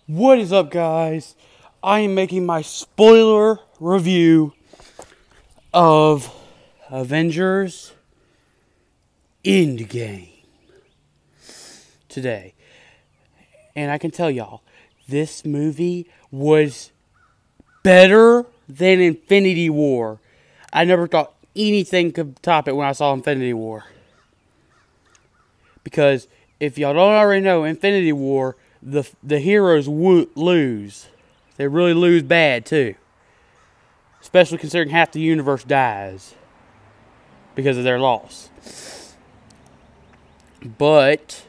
What is up, guys? I am making my spoiler review of Avengers Endgame today. And I can tell y'all, this movie was better than Infinity War. I never thought anything could top it when I saw Infinity War. Because if y'all don't already know, Infinity War, the heroes lose. They really lose bad, too. Especially considering half the universe dies because of their loss. But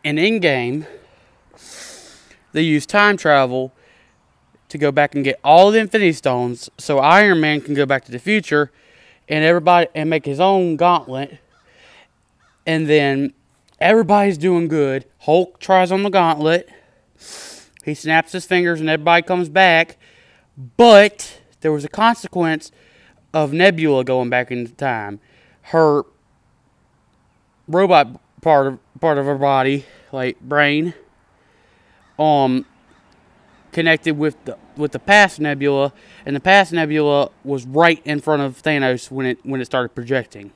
in Endgame, they use time travel to go back and get all the Infinity Stones so Iron Man can go back to the future and make his own gauntlet. And then everybody's doing good. Hulk tries on the gauntlet. He snaps his fingers and everybody comes back. But there was a consequence of Nebula going back into time. Her robot part of her body, like brain, connected with the past Nebula, and the past Nebula was right in front of Thanos when it started projecting.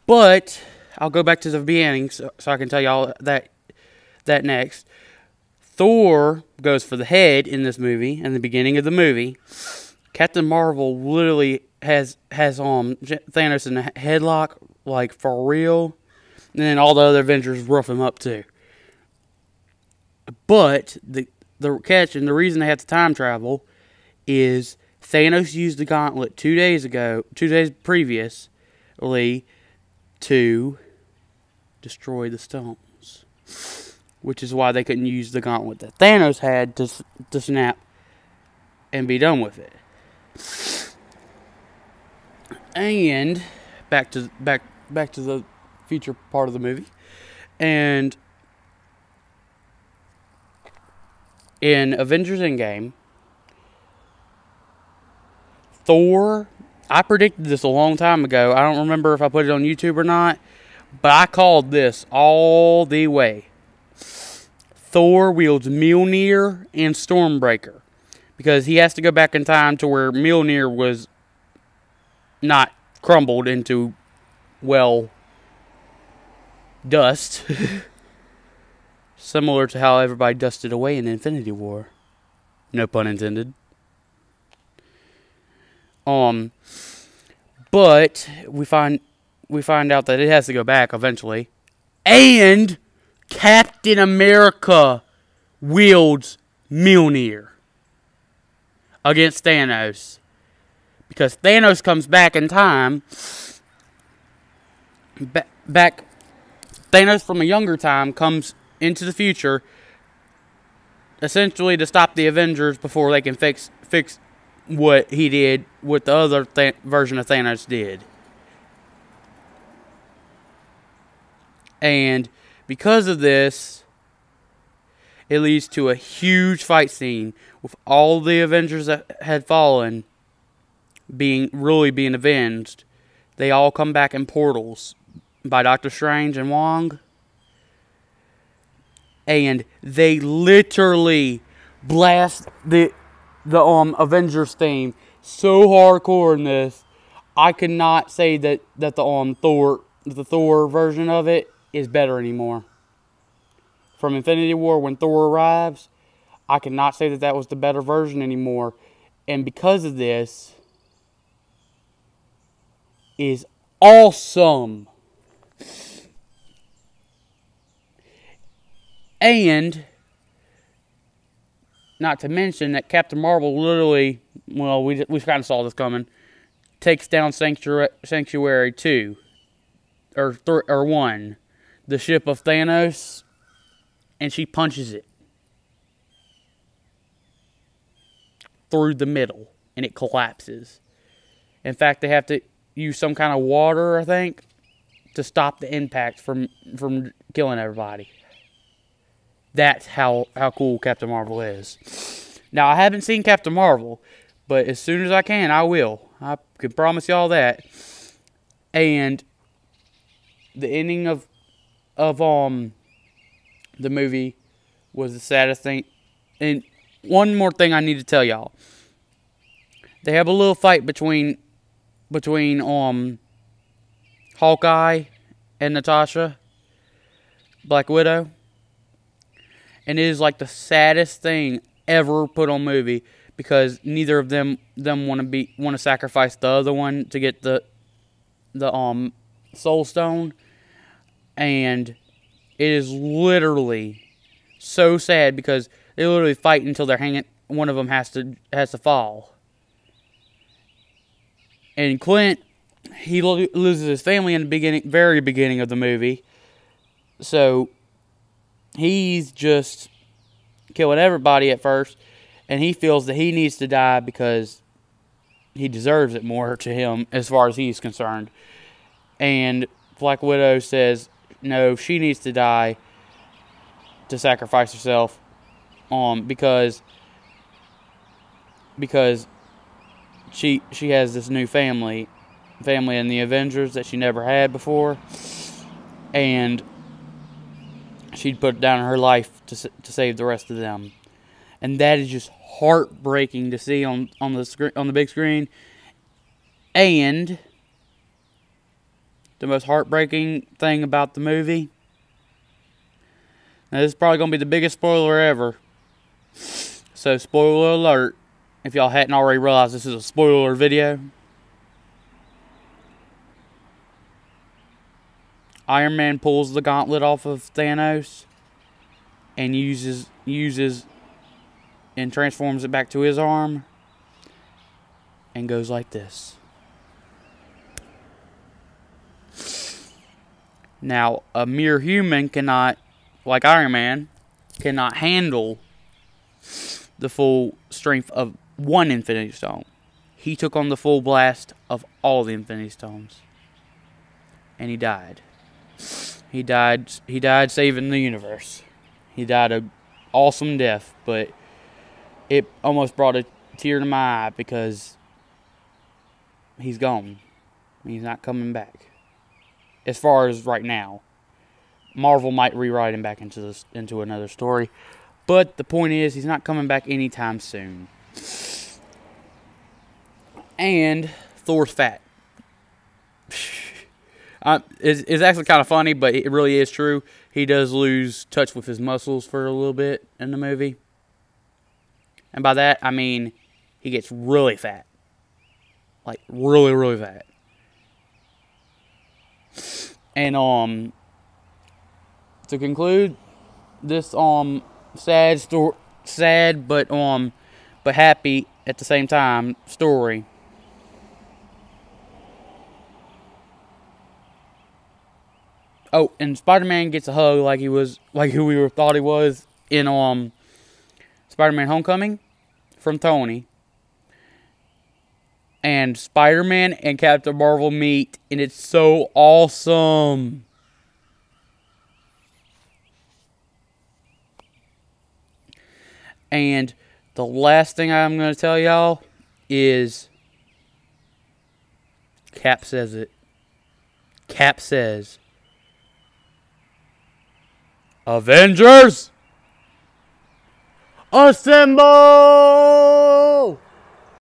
But I'll go back to the beginning so I can tell y'all that next. Thor goes for the head in this movie, in the beginning of the movie. Captain Marvel literally has Thanos in a headlock, like for real. And then all the other Avengers rough him up too. But the catch and the reason they had to time travel is Thanos used the gauntlet 2 days previously, to destroy the stones. Which is why they couldn't use the gauntlet that Thanos had to snap and be done with it. And back to the feature part of the movie. And in Avengers Endgame, Thor, I predicted this a long time ago. I don't remember if I put it on YouTube or not, but I called this all the way. Thor wields Mjolnir and Stormbreaker because he has to go back in time to where Mjolnir was not crumbled into, well, dust. Similar to how everybody dusted away in Infinity War. No pun intended. But we find out that it has to go back eventually. And Captain America wields Mjolnir against Thanos. Because Thanos comes back in time. Thanos from a younger time comes into the future, essentially to stop the Avengers before they can fix what he did, what the other version of Thanos did. And because of this, it leads to a huge fight scene with all the Avengers that had fallen being avenged. They all come back in portals by Doctor Strange and Wong. And they literally blast the Avengers theme so hardcore in this. I cannot say that the Thor version of it is better anymore. From Infinity War, when Thor arrives, I cannot say that was the better version anymore. And because of this, is awesome. And not to mention that Captain Marvel literally, well, we kind of saw this coming, takes down Sanctuary 2 or 1, the ship of Thanos, and she punches it through the middle, and it collapses. In fact, they have to use some kind of water, I think, to stop the impact from killing everybody. That's how cool Captain Marvel is. Now, I haven't seen Captain Marvel, but as soon as I can, I will. I can promise y'all that. And the ending of of the movie was the saddest thing. And one more thing I need to tell y'all. They have a little fight between Hawkeye and Natasha, Black Widow. And it is like the saddest thing ever put on movie, because neither of them want to sacrifice the other one to get the Soul Stone. And it is literally so sad, because they literally fight until they're hanging. One of them has to fall. And Clint, he loses his family in the very beginning of the movie. So he's just killing everybody at first, and he feels that he needs to die because he deserves it more to him as far as he's concerned. And Black Widow says no, she needs to die to sacrifice herself, because she has this new family in the Avengers that she never had before, and she'd put down her life to save the rest of them. And that is just heartbreaking to see on the big screen. And the most heartbreaking thing about the movie, now this is probably going to be the biggest spoiler ever, so spoiler alert if y'all hadn't already realized this is a spoiler video. Iron Man pulls the gauntlet off of Thanos and uses and transforms it back to his arm and goes like this. Now, a mere human cannot, like Iron Man, cannot handle the full strength of one Infinity Stone. He took on the full blast of all the Infinity Stones. And he died. He died saving the universe. He died an awesome death, but it almost brought a tear to my eye, because he's gone. He's not coming back. As far as right now. Marvel might rewrite him back into another story. But the point is, he's not coming back anytime soon. And Thor's fat. It's actually kind of funny, but it really is true. He does lose touch with his muscles for a little bit in the movie. And by that, I mean he gets really fat. Like, really, really fat. And, to conclude this, sad but happy at the same time story. Oh, and Spider-Man gets a hug like who we thought he was in Spider-Man Homecoming from Tony. And Spider-Man and Captain Marvel meet, and it's so awesome. And the last thing I'm going to tell y'all is Cap says it. Cap says, Avengers, assemble!